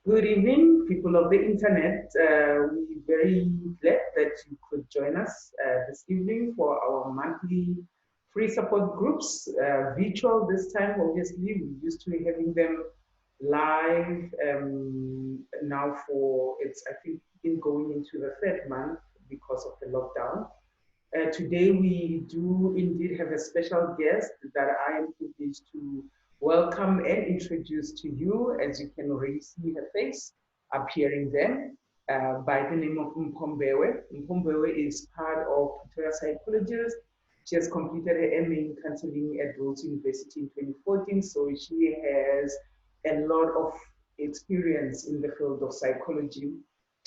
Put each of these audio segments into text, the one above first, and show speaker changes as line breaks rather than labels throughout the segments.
Good evening, people of the internet. We're very glad that you could join us this evening for our monthly free support groups, virtual this time. Obviously, we're used to having them live now for I think, in going into the third month because of the lockdown. Today, we do indeed have a special guest that I am privileged to welcome and introduce to you. As you can already see her face appearing there, by the name of Mpho Mbewe. Mpho Mbewe is part of Pretoria Psychologist. She has completed her MA in counseling at Rhodes University in 2014, so she has a lot of experience in the field of psychology,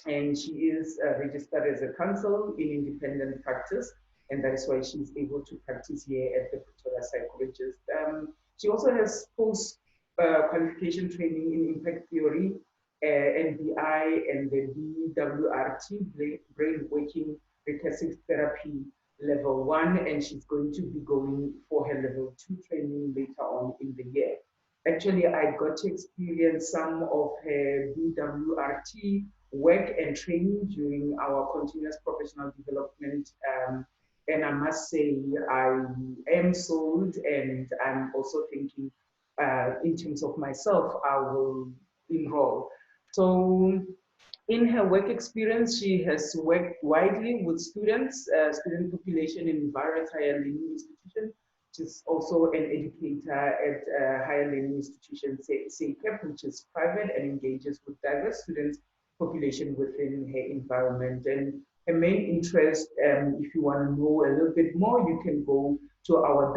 and she is registered as a counsel in independent practice, and that is why she's able to practice here at the Pretoria Psychologist. She also has post qualification training in impact theory, NBI, and the BWRT, brain working recursive therapy level 1, and she's going to be going for her level 2 training later on in the year. Actually, I got to experience some of her BWRT work and training during our continuous professional development. And I must say, I am sold, and I'm also thinking in terms of myself, I will enroll. So, in her work experience, she has worked widely with students, student population in various higher learning institutions. She's also an educator at higher learning institution, SAPEP, which is private and engages with diverse students population within her environment. And her main interest, if you want to know a little bit more, you can go to our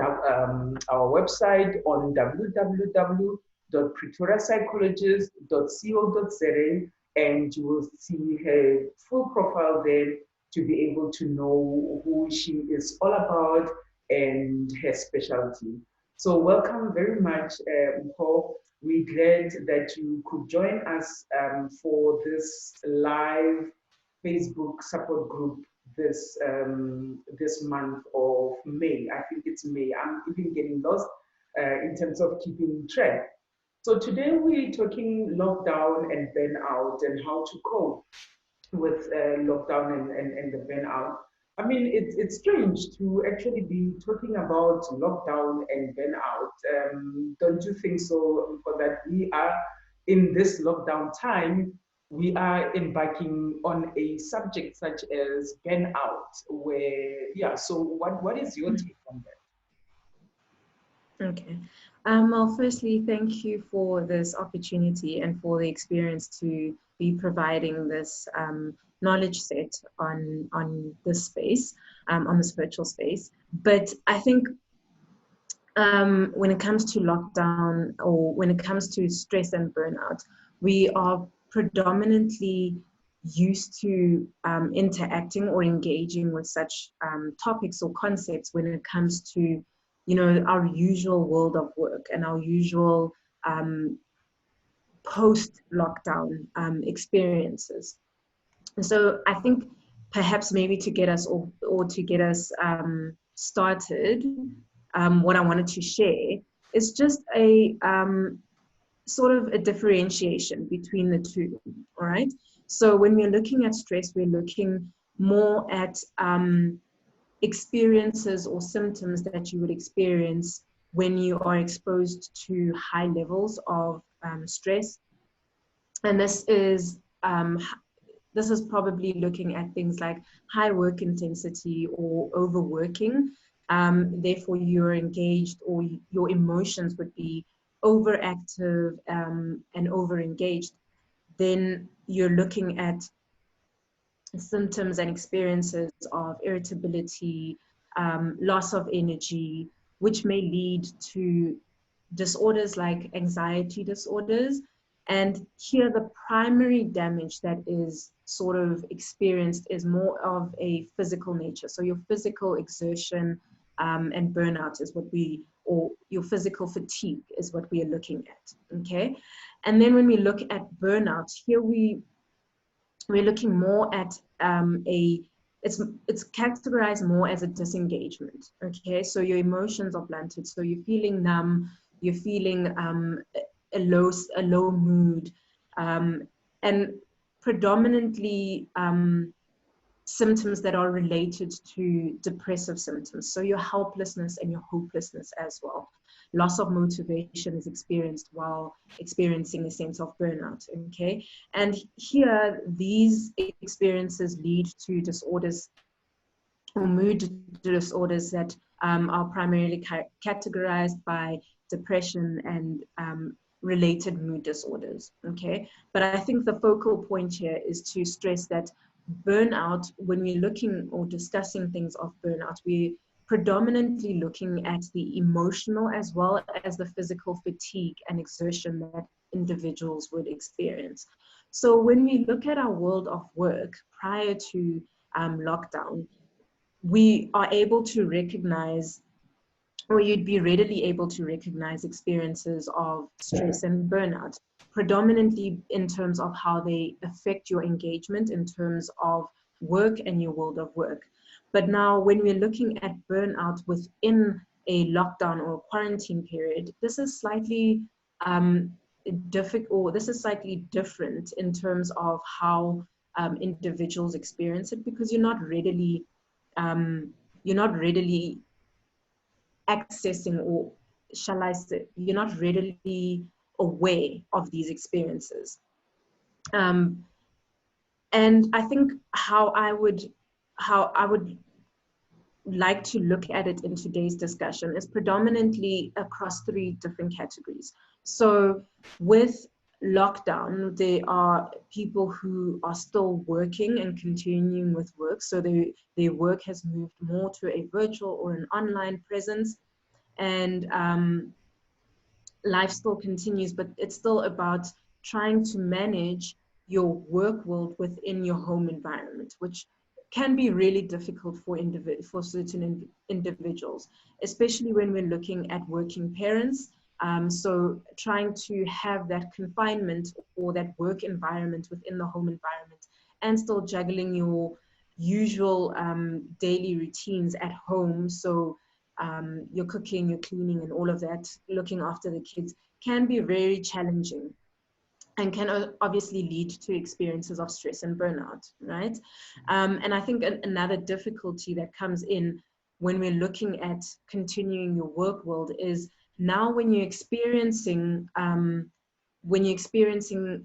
website on www.pretoriapsychologist.co.za, and you will see her full profile there to be able to know who she is all about and her specialty. So welcome very much, Mpho. We're glad that you could join us for this live Facebook support group this month of May. I think it's May. I'm even getting lost in terms of keeping track. So today we're talking lockdown and burnout and how to cope with lockdown and the burnout. I mean, it's strange to actually be talking about lockdown and burnout. Don't you think so? For that, we are in this lockdown time, we are embarking on a subject such as burnout. Where, yeah. So, what is your take on
Okay. Well, firstly, thank you for this opportunity and for the experience to be providing this knowledge set on this space, on this virtual space. But I think when it comes to lockdown or when it comes to stress and burnout, we are predominantly used to interacting or engaging with such topics or concepts when it comes to our usual world of work and our usual post-lockdown experiences. And so I think perhaps maybe to get us or to get us started, what I wanted to share is just a sort of a differentiation between the two, all right? So when we're looking at stress, we're looking more at experiences or symptoms that you would experience when you are exposed to high levels of stress. And this is probably looking at things like high work intensity or overworking. Therefore, you're engaged, or your emotions would be overactive and overengaged. Then you're looking at symptoms and experiences of irritability, loss of energy, which may lead to disorders like anxiety disorders. And here the primary damage that is sort of experienced is more of a physical nature. So your physical exertion and burnout is or your physical fatigue is what we are looking at, okay? And then when we look at burnout, here we're looking more at it's categorized more as a disengagement, okay? So your emotions are blunted, so you're feeling numb, you're feeling a low mood, and predominantly symptoms that are related to depressive symptoms. So your helplessness and your hopelessness as well. Loss of motivation is experienced while experiencing a sense of burnout, okay? And here, these experiences lead to disorders or mood disorders that are primarily categorized by depression and related mood disorders, okay? But I think the focal point here is to stress that burnout, when we're looking or discussing things of burnout, we're predominantly looking at the emotional as well as the physical fatigue and exertion that individuals would experience. So when we look at our world of work prior to lockdown, we are able to recognize, or you'd be readily able to recognize experiences of stress and burnout, predominantly in terms of how they affect your engagement in terms of work and your world of work. But now when we're looking at burnout within a lockdown or a quarantine period, this is slightly difficult, or this is slightly different in terms of how individuals experience it, because you're not readily accessing, or shall I say, you're not readily aware of these experiences. And I think how I would like to look at it in today's discussion is predominantly across three different categories. So with lockdown, there are people who are still working and continuing with work. So their work has moved more to a virtual or an online presence, and life still continues, but it's still about trying to manage your work world within your home environment, which can be really difficult for certain individuals, especially when we're looking at working parents. So trying to have that confinement or that work environment within the home environment, and still juggling your usual daily routines at home. So your cooking, your cleaning, and all of that, looking after the kids, can be very challenging and can obviously lead to experiences of stress and burnout, right? And I think another difficulty that comes in when we're looking at continuing your work world is now when you're experiencing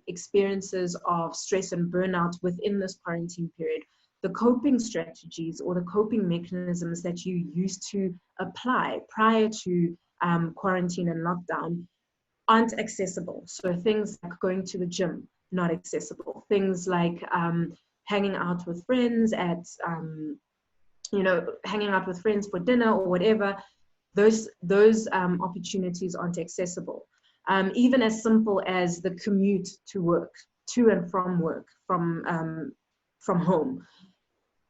experiences of stress and burnout within this quarantine period, the coping strategies or the coping mechanisms that you used to apply prior to quarantine and lockdown aren't accessible. So things like going to the gym, not accessible. Things like hanging out with friends hanging out with friends for dinner or whatever, those opportunities aren't accessible. Even as simple as the commute to work, to and from work, from home,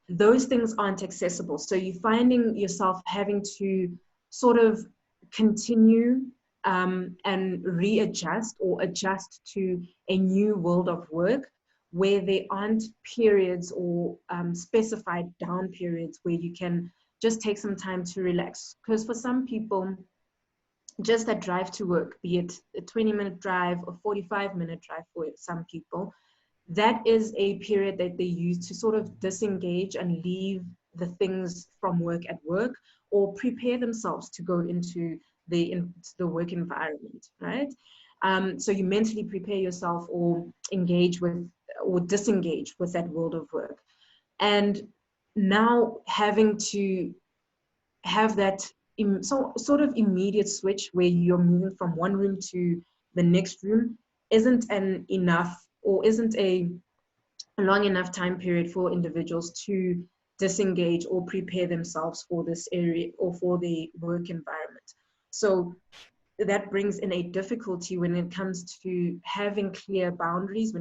those things aren't accessible. So you're finding yourself having to sort of continue and readjust or adjust to a new world of work where there aren't periods or specified down periods where you can just take some time to relax. Because for some people, just that drive to work, be it a 20-minute drive or 45-minute drive for some people, that is a period that they use to sort of disengage and leave the things from work at work, or prepare themselves to go into the work environment, right? So you mentally prepare yourself or engage with or disengage with that world of work. And now having to have that sort of immediate switch where you're moving from one room to the next room isn't a long enough time period for individuals to disengage or prepare themselves for this area or for the work environment. So that brings in a difficulty when it comes to having clear boundaries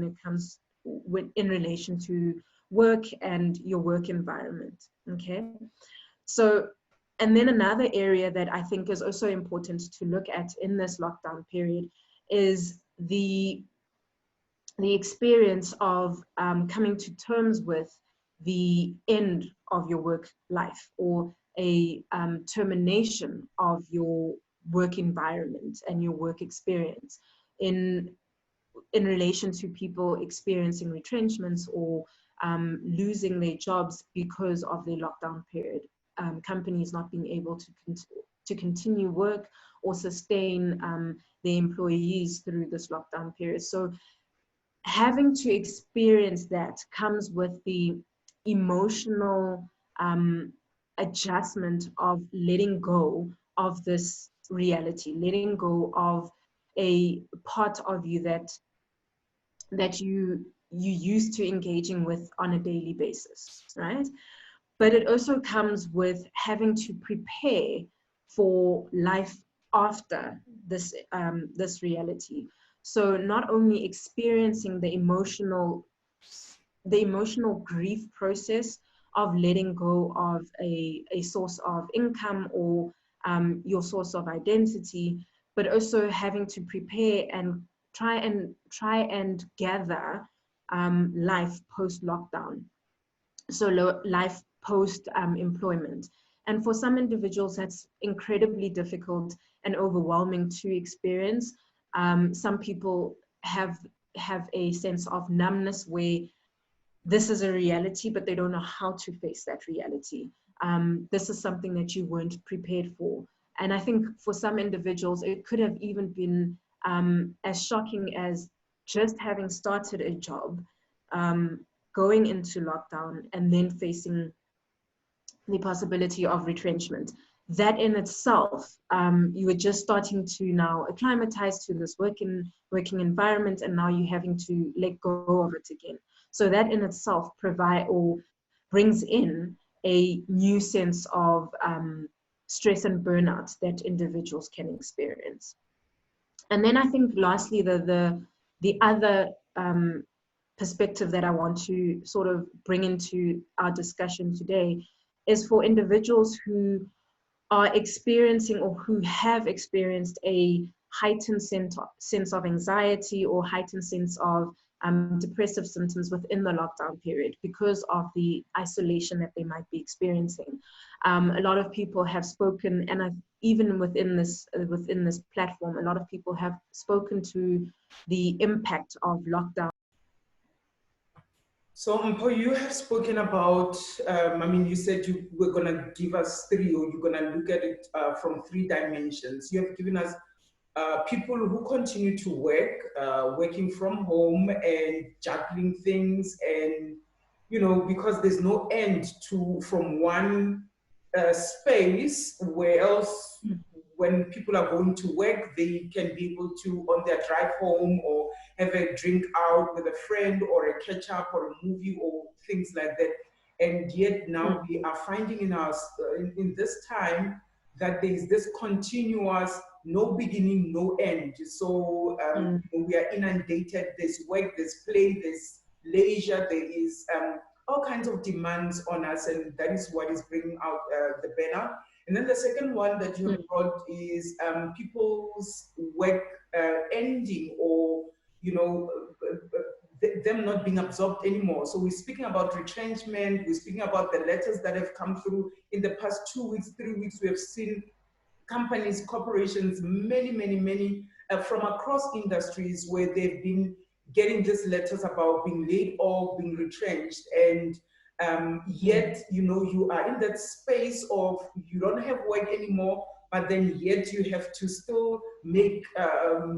in relation to work and your work environment. Okay. So, and then another area that I think is also important to look at in this lockdown period is the experience of coming to terms with the end of your work life, or a termination of your work environment and your work experience. in relation to people experiencing retrenchments or losing their jobs because of their lockdown period. Companies not being able to continue work or sustain their employees through this lockdown period. So having to experience that comes with the emotional adjustment of letting go of this reality, letting go of a part of you that you used to engaging with on a daily basis, right? But it also comes with having to prepare for life after this reality. So not only experiencing the emotional grief process of letting go of a source of income or your source of identity, but also having to prepare and try and gather life post lockdown. So life post employment. And for some individuals, that's incredibly difficult and overwhelming to experience. Some people have a sense of numbness where this is a reality, but they don't know how to face that reality. This is something that you weren't prepared for. And I think for some individuals, it could have even been as shocking as just having started a job, going into lockdown, and then facing the possibility of retrenchment. That in itself, you were just starting to now acclimatize to this working environment, and now you're having to let go of it again. So that in itself brings in a new sense of stress and burnout that individuals can experience. And then I think lastly, the other perspective that I want to sort of bring into our discussion today is for individuals who are experiencing or who have experienced a heightened sense of anxiety or heightened sense of depressive symptoms within the lockdown period because of the isolation that they might be experiencing. A lot of people have spoken, and even within this platform, a lot of people have spoken to the impact of lockdown.
So, Mpho, you have spoken about, you said you were going to give us three, or you're going to look at it from three dimensions. You have given us people who continue to work, working from home and juggling things, and, because there's no end from one space where else, when people are going to work, they can be able to, on their drive home, or have a drink out with a friend, or a catch up, or a movie, or things like that. And yet now we are finding in this time that there is this continuous, no beginning, no end. So we are inundated. There's work, there's play, there's leisure, there is all kinds of demands on us, and that is what is bringing out the burnout. And then the second one that you have brought is people's work ending, or them not being absorbed anymore. So we're speaking about retrenchment. We're speaking about the letters that have come through in the past 2 weeks, 3 weeks. We have seen companies, corporations, many from across industries where they've been getting these letters about being laid off, being retrenched, and yet you are in that space of you don't have work anymore, but then yet you have to still make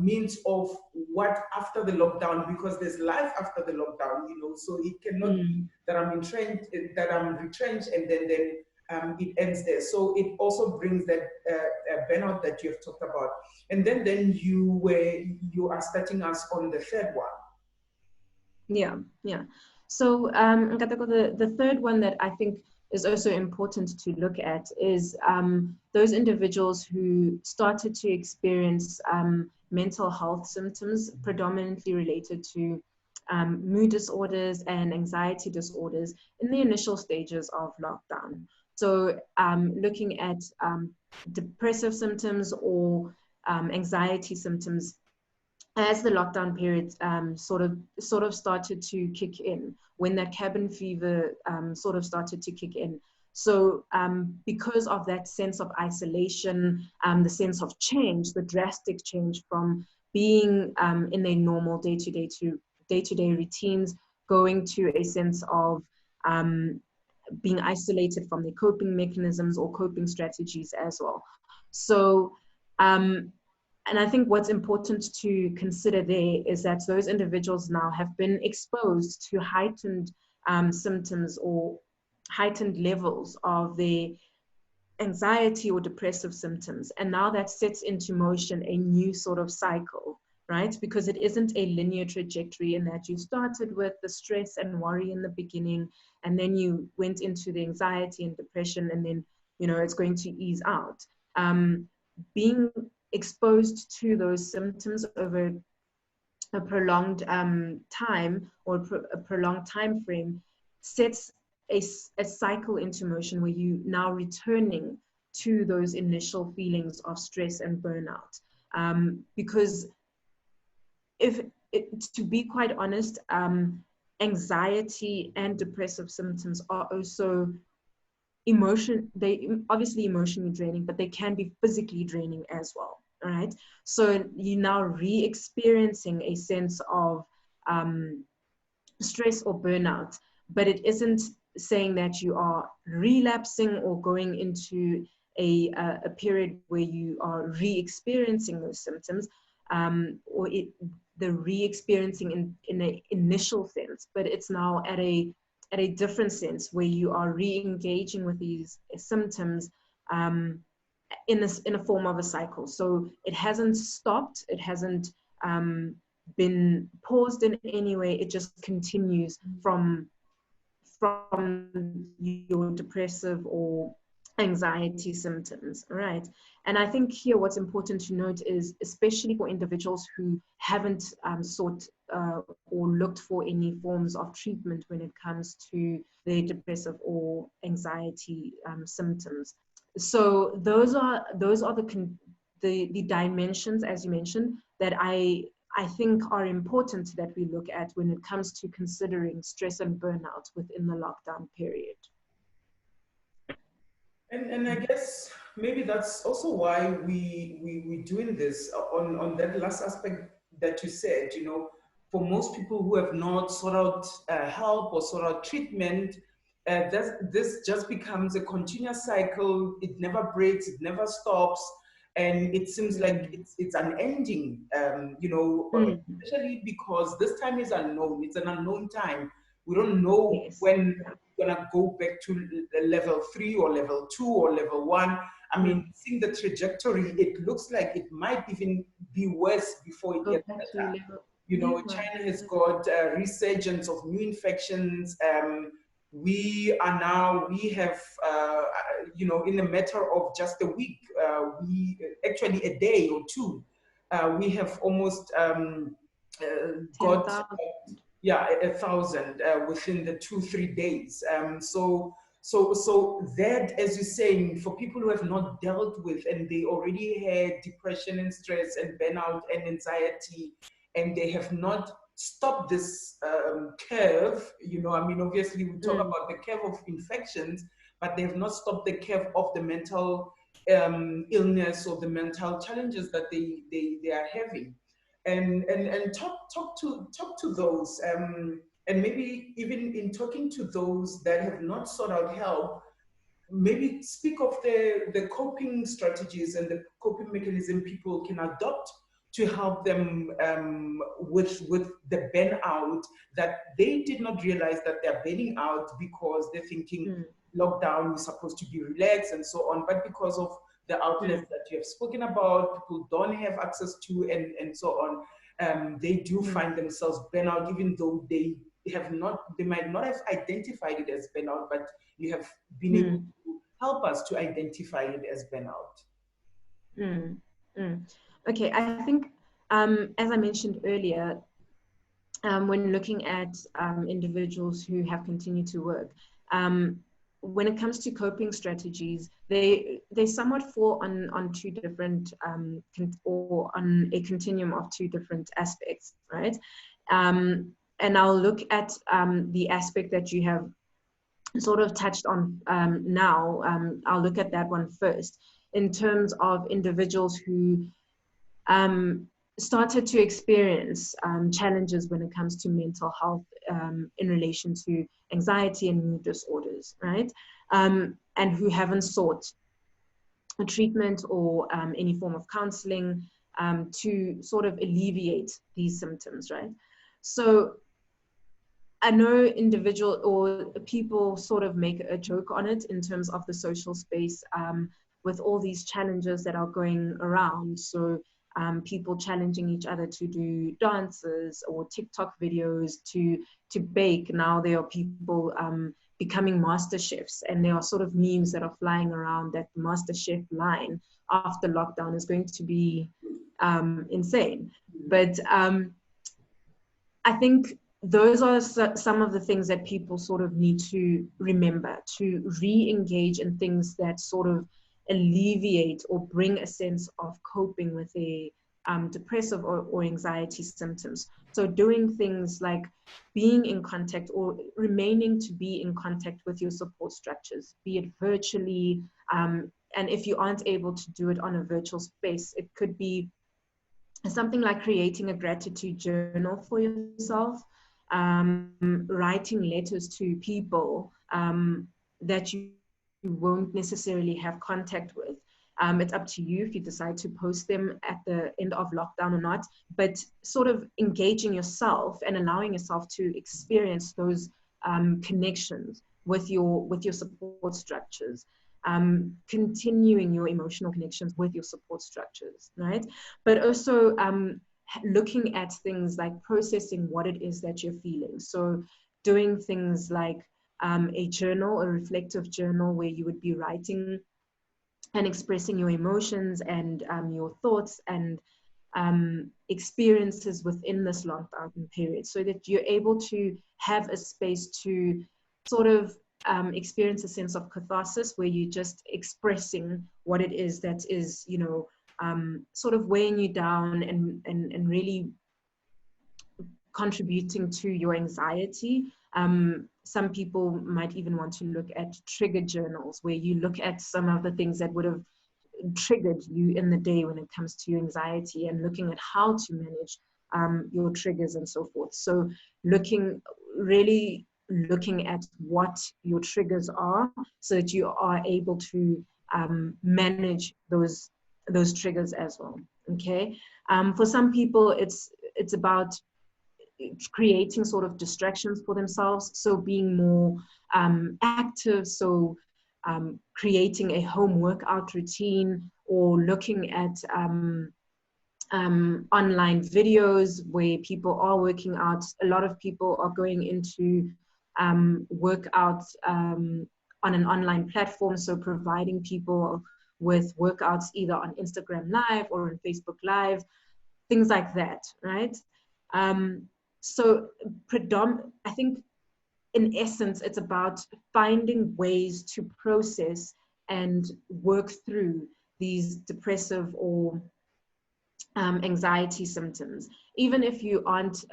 means of what after the lockdown, because there's life after the lockdown, so it cannot be that I'm retrenched and then it ends there. So it also brings that burnout that you have talked about. And then you are starting us on the third one.
Yeah. So the third one that I think is also important to look at is those individuals who started to experience mental health symptoms predominantly related to mood disorders and anxiety disorders in the initial stages of lockdown. So looking at depressive symptoms or anxiety symptoms as the lockdown period sort of started to kick in, when that cabin fever sort of started to kick in. So because of that sense of isolation, the sense of change, the drastic change from being in their normal day-to-day routines, going to a sense of being isolated from their coping mechanisms or coping strategies as well. So, and I think what's important to consider there is that those individuals now have been exposed to heightened symptoms or heightened levels of their anxiety or depressive symptoms. And now that sets into motion a new sort of cycle, right? Because it isn't a linear trajectory in that you started with the stress and worry in the beginning, and then you went into the anxiety and depression, and then, you know, it's going to ease out. Being exposed to those symptoms over a prolonged time or a prolonged time frame sets a cycle into motion where you now returning to those initial feelings of stress and burnout. Because to be quite honest, anxiety and depressive symptoms are also they obviously emotionally draining, but they can be physically draining as well. All right. So you're now re-experiencing a sense of stress or burnout, but it isn't saying that you are relapsing or going into a period where you are re-experiencing those symptoms, or the re-experiencing in an initial sense, but it's now at a different sense where you are re-engaging with these symptoms in a form of a cycle. So it hasn't stopped, it hasn't been paused in any way, it just continues from your depressive or anxiety symptoms, right? And I think here what's important to note is, especially for individuals who haven't sought or looked for any forms of treatment when it comes to their depressive or anxiety symptoms. So those are the dimensions, as you mentioned, that I think are important that we look at when it comes to considering stress and burnout within the lockdown period.
And I guess maybe that's also why we doing this on that last aspect that you said, you know, for most people who have not sought out help or sought out treatment, this just becomes a continuous cycle. It never breaks, it never stops, and it seems like it's unending, you know, especially because this time is unknown. It's an unknown time. We don't know
Yes.
when gonna go back to level 3 or level 2 or level 1. I mean, seeing the trajectory, it looks like it might even be worse before it gets better. You know, China has got a resurgence of new infections. We have, you know, in a matter of just a week, we actually a day or two, we have almost got 1,000 within the 2-3 days. So that, as you're saying, for people who have not dealt with and they already had depression and stress and burnout and anxiety, and they have not stopped this curve, you know, I mean, obviously we talk about the curve of infections, but they have not stopped the curve of the mental illness or the mental challenges that they are having. And talk to those, and maybe even in talking to those that have not sought out help, maybe speak of the coping strategies and the coping mechanism people can adopt to help them with the burnout that they did not realize that they're burning out because they're thinking lockdown is supposed to be relaxed and so on, but because of the outlets that you have spoken about, people don't have access to, and so on. They do find themselves burnout, even though they might not have identified it as burnout, but you have been able to help us to identify it as burnout.
Okay, I think, as I mentioned earlier, when looking at individuals who have continued to work, when it comes to coping strategies, they somewhat fall on two different, or on a continuum of two different aspects, right? And I'll look at the aspect that you have sort of touched on now. I'll look at that one first, in terms of individuals who started to experience challenges when it comes to mental health in relation to anxiety and mood disorders, right? And who haven't sought a treatment or any form of counseling to sort of alleviate these symptoms, right? So I know individual or people sort of make a joke on it in terms of the social space with all these challenges that are going around. So people challenging each other to do dances or TikTok videos, to bake. Now there are people becoming master chefs, and there are sort of memes that are flying around that the master chef line after lockdown is going to be insane. But I think those are some of the things that people sort of need to remember, to re-engage in things that sort of alleviate or bring a sense of coping with a depressive or anxiety symptoms. So doing things like being in contact or remaining to be in contact with your support structures, be it virtually, and if you aren't able to do it on a virtual space, it could be something like creating a gratitude journal for yourself, writing letters to people that you won't necessarily have contact with. It's up to you if you decide to post them at the end of lockdown or not, but sort of engaging yourself and allowing yourself to experience those connections with your support structures. Continuing your emotional connections with your support structures, right? But also looking at things like processing what it is that you're feeling. So doing things like a journal, a reflective journal, where you would be writing and expressing your emotions and your thoughts and experiences within this lockdown period, so that you're able to have a space to sort of experience a sense of catharsis, where you're just expressing what it is that is, you know, sort of weighing you down and really contributing to your anxiety. Some people might even want to look at trigger journals, where you look at some of the things that would have triggered you in the day when it comes to your anxiety, and looking at how to manage your triggers and so forth. So really looking at what your triggers are, so that you are able to manage those triggers as well. Okay. For some people, it's about creating sort of distractions for themselves. So being more active. So creating a home workout routine, or looking at online videos where people are working out. A lot of people are going into workouts on an online platform. So providing people with workouts either on Instagram Live or on Facebook Live, things like that, right? So I think in essence, it's about finding ways to process and work through these depressive or anxiety symptoms. Even if you aren't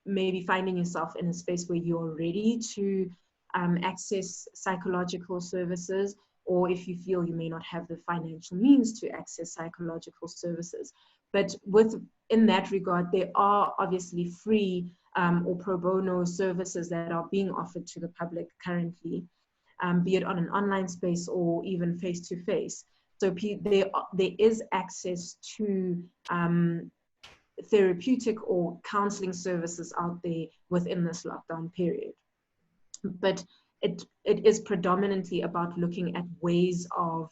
maybe finding yourself in a space where you're ready to access psychological services, or if you feel you may not have the financial means to access psychological services. But in that regard, there are obviously free or pro bono services that are being offered to the public currently, be it on an online space or even face-to-face. So there is access to therapeutic or counseling services out there within this lockdown period. But it is predominantly about looking at ways of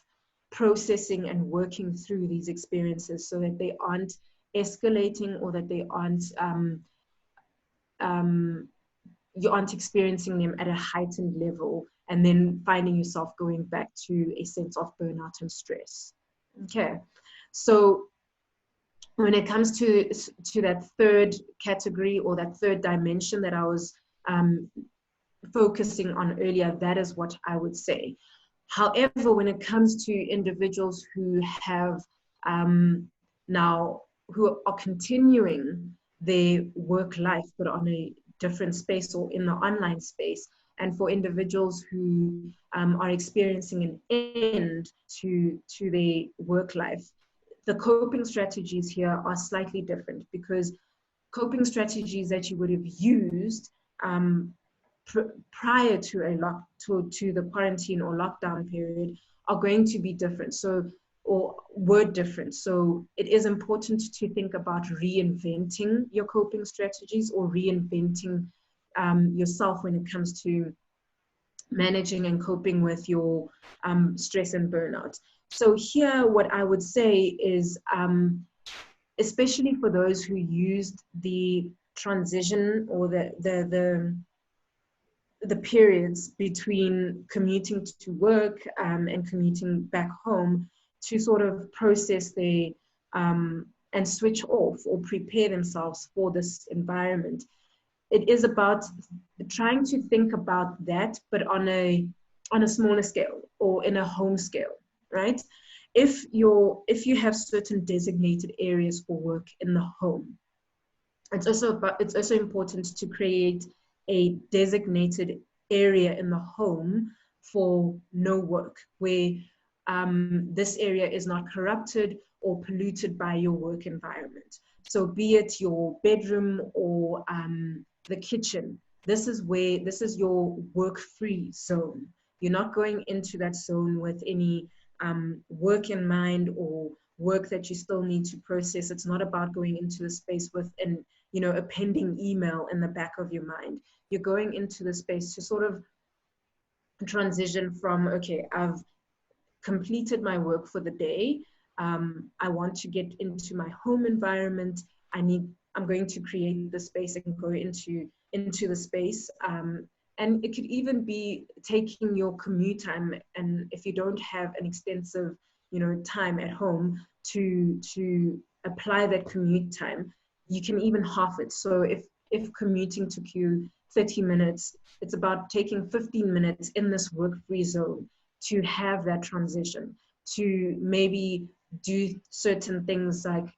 processing and working through these experiences, so that they aren't escalating, or that they aren't you aren't experiencing them at a heightened level, and then finding yourself going back to a sense of burnout and stress. Okay, so when it comes to that third category, or that third dimension that I was focusing on earlier, that is what I would say. However, when it comes to individuals who have who are continuing their work life, but on a different space or in the online space, and for individuals who are experiencing an end to their work life, the coping strategies here are slightly different, because coping strategies that you would have used prior to to the quarantine or lockdown period are going to be different. So, or were different. So it is important to think about reinventing your coping strategies, or reinventing yourself when it comes to managing and coping with your stress and burnout. So here, what I would say is, especially for those who used the transition or the periods between commuting to work and commuting back home, to sort of process their and switch off or prepare themselves for this environment. It is about trying to think about that, but on a smaller scale, or in a home scale, right? If you have certain designated areas for work in the home, it's also important to create a designated area in the home for no work, where this area is not corrupted or polluted by your work environment. So be it your bedroom or the kitchen, this is your work-free zone. You're not going into that zone with any work in mind, or work that you still need to process. It's not about going into the space with a pending email in the back of your mind. You're going into the space to sort of transition from, okay, I've completed my work for the day. I want to get into my home environment. I'm going to create the space and go into the space. And it could even be taking your commute time, and if you don't have an extensive, time at home to apply that commute time, you can even half it. So if commuting took you 30 minutes, it's about taking 15 minutes in this work-free zone to have that transition, to maybe do certain things like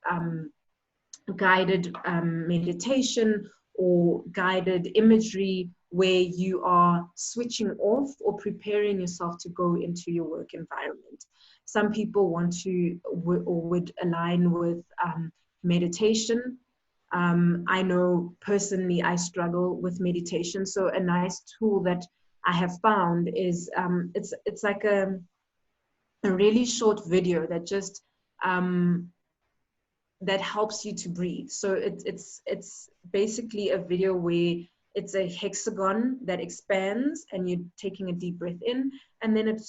guided meditation or guided imagery, where you are switching off or preparing yourself to go into your work environment. Some people want to or would align with meditation. I know personally I struggle with meditation. So a nice tool that I have found is it's like a really short video that just that helps you to breathe. So it's basically a video where it's a hexagon that expands, and you're taking a deep breath in, and then it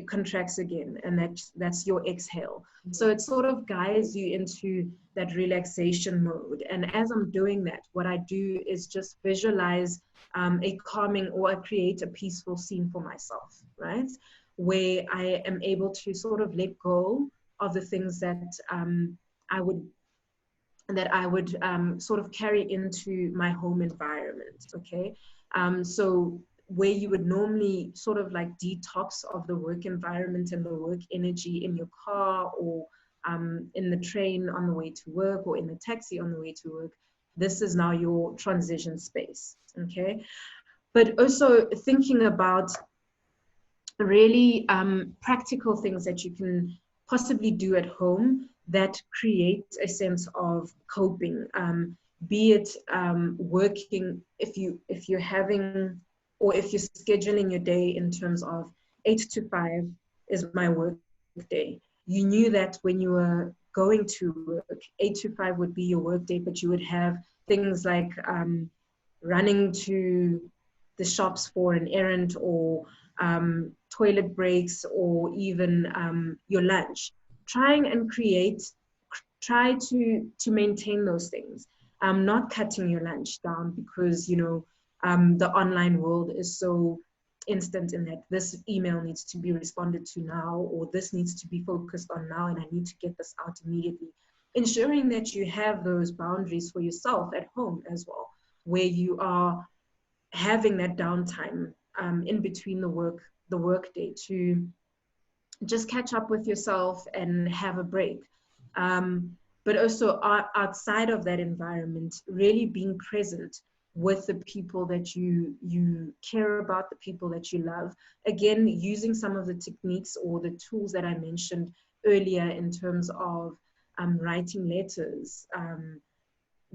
contracts again, and that's your exhale. So it sort of guides you into that relaxation mode. And as I'm doing that, what I do is just visualize a calming, or I create a peaceful scene for myself, right? Where I am able to sort of let go of the things that I would sort of carry into my home environment, okay? So where you would normally sort of like detox of the work environment and the work energy in your car, or in the train on the way to work, or in the taxi on the way to work, this is now your transition space, okay? But also thinking about really practical things that you can possibly do at home that create a sense of coping, be it working, if you're having, or if you're scheduling your day in terms of 8 to 5 is my work day. You knew that when you were going to work, 8 to 5 would be your work day, but you would have things like running to the shops for an errand, or toilet breaks, or even your lunch. Try to maintain those things. Not cutting your lunch down, because the online world is so instant in that this email needs to be responded to now, or this needs to be focused on now, and I need to get this out immediately. Ensuring that you have those boundaries for yourself at home as well, where you are having that downtime in between the work day, to just catch up with yourself and have a break. But also outside of that environment, really being present with the people that you care about, the people that you love. Again, using some of the techniques or the tools that I mentioned earlier in terms of writing letters,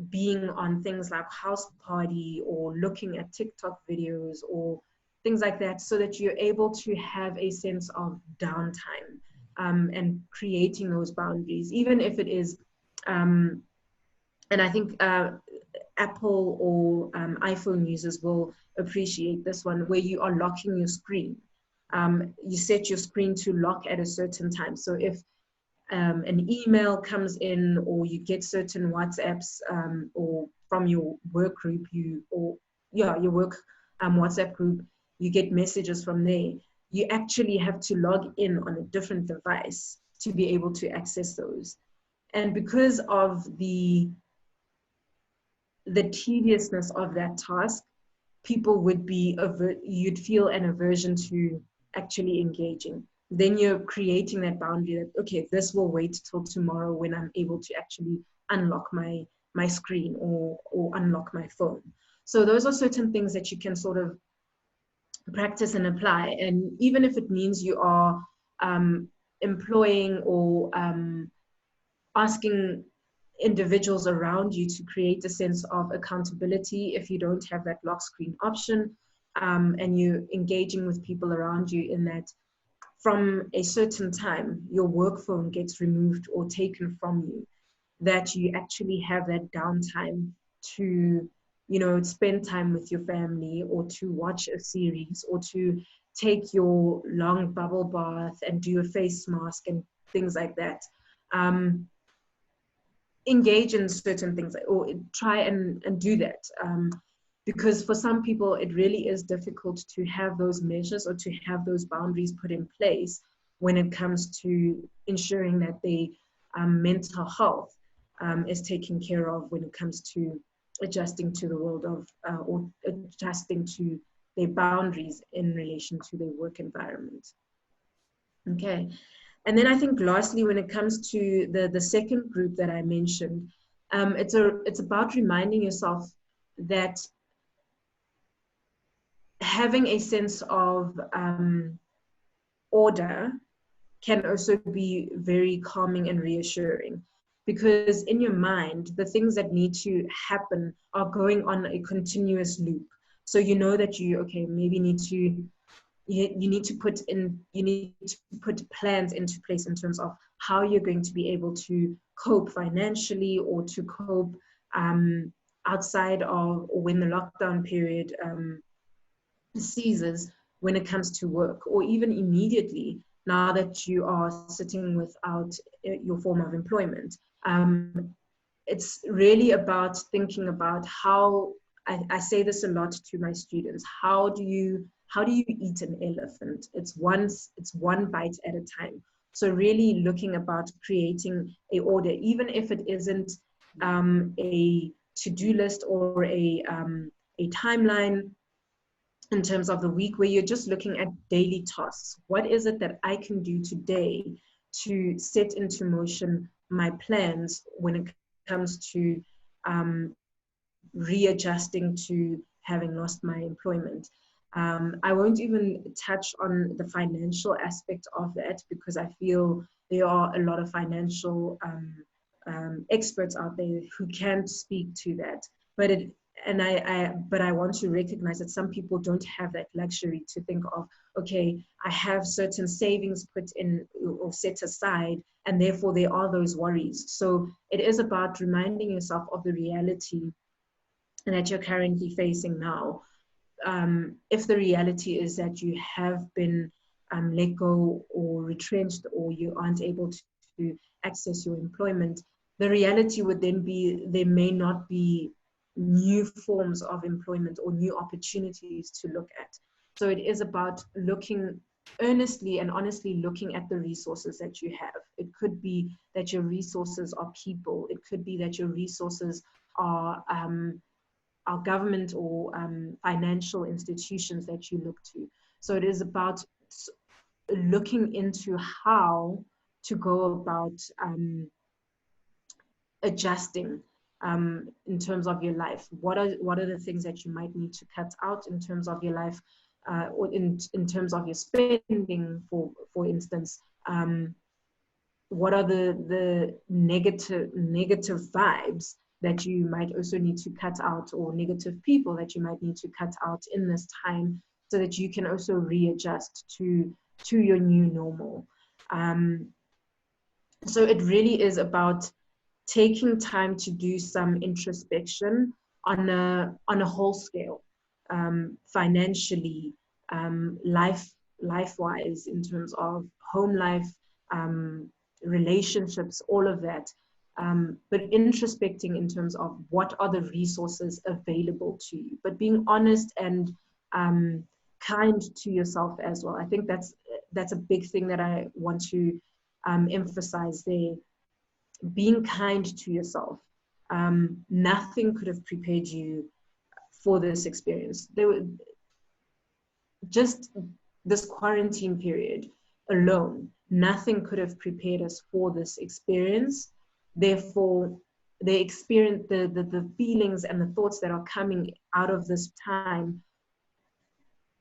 being on things like House Party or looking at TikTok videos or things like that, so that you're able to have a sense of downtime, and creating those boundaries, even if it is, and I think Apple or iPhone users will appreciate this one, where you are locking your screen. You set your screen to lock at a certain time. So if an email comes in, or you get certain WhatsApps, or from your work group, your work WhatsApp group, you get messages from there. You actually have to log in on a different device to be able to access those. And because of the tediousness of that task, people would be, you'd feel an aversion to actually engaging. Then you're creating that boundary that, okay, this will wait till tomorrow when I'm able to actually unlock my screen or unlock my phone. So those are certain things that you can sort of practice and apply. And even if it means you are employing or asking individuals around you to create a sense of accountability, if you don't have that lock screen option, and you're engaging with people around you in that from a certain time, your work phone gets removed or taken from you, that you actually have that downtime to, spend time with your family, or to watch a series, or to take your long bubble bath and do a face mask and things like that. Engage in certain things, or try and do that, because for some people it really is difficult to have those measures or to have those boundaries put in place when it comes to ensuring that their mental health is taken care of, when it comes to adjusting to the world of or adjusting to their boundaries in relation to their work environment. Okay. And then I think lastly, when it comes to the second group that I mentioned, it's about reminding yourself that having a sense of order can also be very calming and reassuring, because in your mind, the things that need to happen are going on a continuous loop. So you know that maybe you need to put plans into place in terms of how you're going to be able to cope financially, or to cope outside of, or when the lockdown period ceases, when it comes to work, or even immediately now that you are sitting without your form of employment. It's really about thinking about how, I say this a lot to my students, how do you eat an elephant? It's one bite at a time. So really looking about creating a order, even if it isn't a to-do list or a timeline in terms of the week, where you're just looking at daily tasks. What is it that I can do today to set into motion my plans when it comes to readjusting to having lost my employment? I won't even touch on the financial aspect of that, because I feel there are a lot of financial experts out there who can speak to that. But I want to recognize that some people don't have that luxury to think of, okay, I have certain savings put in or set aside, and therefore there are those worries. So it is about reminding yourself of the reality that you're currently facing now. If the reality is that you have been let go or retrenched, or you aren't able to access your employment, the reality would then be there may not be new forms of employment or new opportunities to look at. So it is about looking earnestly and honestly, looking at the resources that you have. It could be that your resources are people. It could be that your resources are government or financial institutions that you look to. So it is about looking into how to go about adjusting in terms of your life. What are the things that you might need to cut out in terms of your life, or in terms of your spending, for instance, what are the negative vibes that you might also need to cut out, or negative people that you might need to cut out in this time, so that you can also readjust to your new normal. So it really is about taking time to do some introspection on a whole scale, financially, life wise, in terms of home life, relationships, all of that. But introspecting in terms of what are the resources available to you, but being honest and kind to yourself as well. I think that's a big thing that I want to emphasize there. Being kind to yourself. Nothing could have prepared you for this experience. Just this quarantine period alone, nothing could have prepared us for this experience. Therefore, the feelings and the thoughts that are coming out of this time,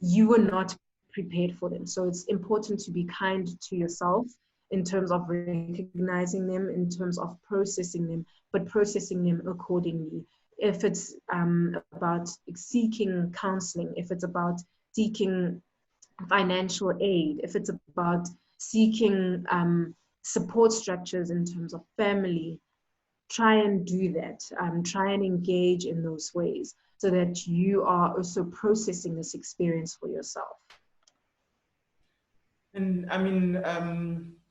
you were not prepared for them. So it's important to be kind to yourself in terms of recognizing them, in terms of processing them, but processing them accordingly. If it's about seeking counseling, if it's about seeking financial aid, if it's about seeking support structures in terms of family, try and do that. Try and engage in those ways so that you are also processing this experience for yourself.
And I mean,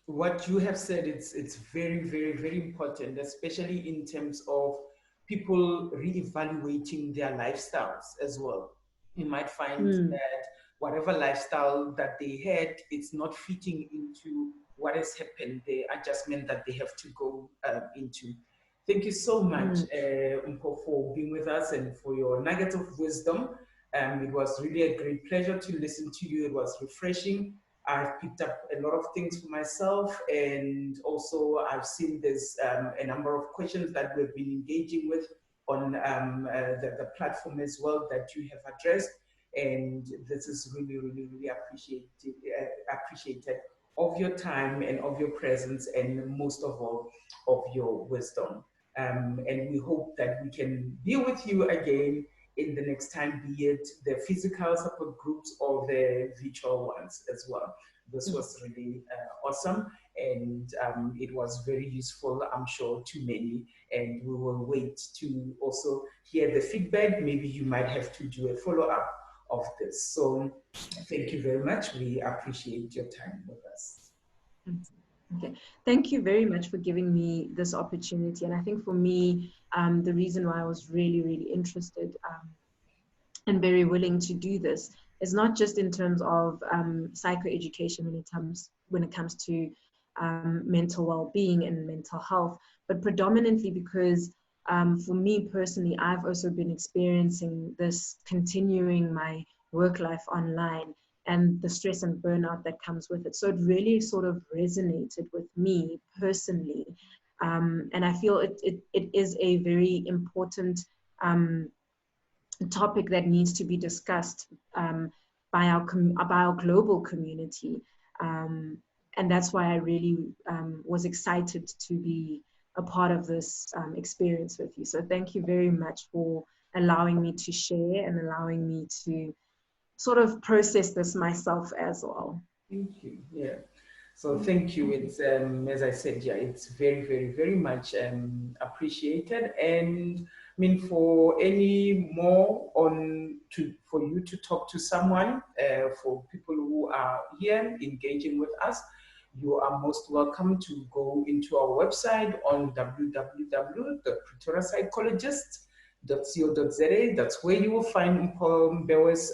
what you have said, it's very, very, very important, especially in terms of people reevaluating their lifestyles as well. You might find that whatever lifestyle that they had, it's not fitting into what has happened, the adjustment that they have to go into. Thank you so much, Mpho, for being with us and for your nuggets of wisdom. It was really a great pleasure to listen to you. It was refreshing. I've picked up a lot of things for myself, and also I've seen there's a number of questions that we've been engaging with on the platform as well that you have addressed, and this is really, really, really appreciated of your time and of your presence, and most of all of your wisdom. And we hope that we can be with you again in the next time, be it the physical support groups or the virtual ones as well. This was really awesome, and it was very useful, I'm sure, to many. And we will wait to also hear the feedback. Maybe you might have to do a follow-up of this. So thank you very much. We appreciate your time with us.
Okay, thank you very much for giving me this opportunity. And I think for me, the reason why I was really, really interested and very willing to do this is not just in terms of psychoeducation when it comes to mental well-being and mental health, but predominantly because for me personally, I've also been experiencing this continuing my work life online and the stress and burnout that comes with it. So it really sort of resonated with me personally. And I feel it is a very important topic that needs to be discussed by our global community. And that's why I really was excited to be a part of this experience with you. So thank you very much for allowing me to share and allowing me to sort of process this myself as well.
Thank you. Yeah. So thank you. It's as I said, yeah, it's very, very, very much appreciated. And I mean, for any more for you to talk to someone, for people who are here engaging with us, you are most welcome to go into our website on www.pretoriapsychologist.co.za. That's where you will find Mpho Mbewe's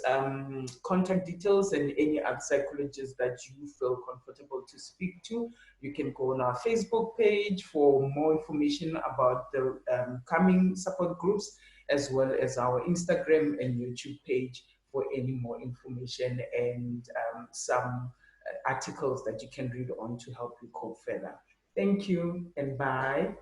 contact details and any other psychologists that you feel comfortable to speak to. You can go on our Facebook page for more information about the coming support groups, as well as our Instagram and YouTube page for any more information and some articles that you can read on to help you cope further. Thank you and bye.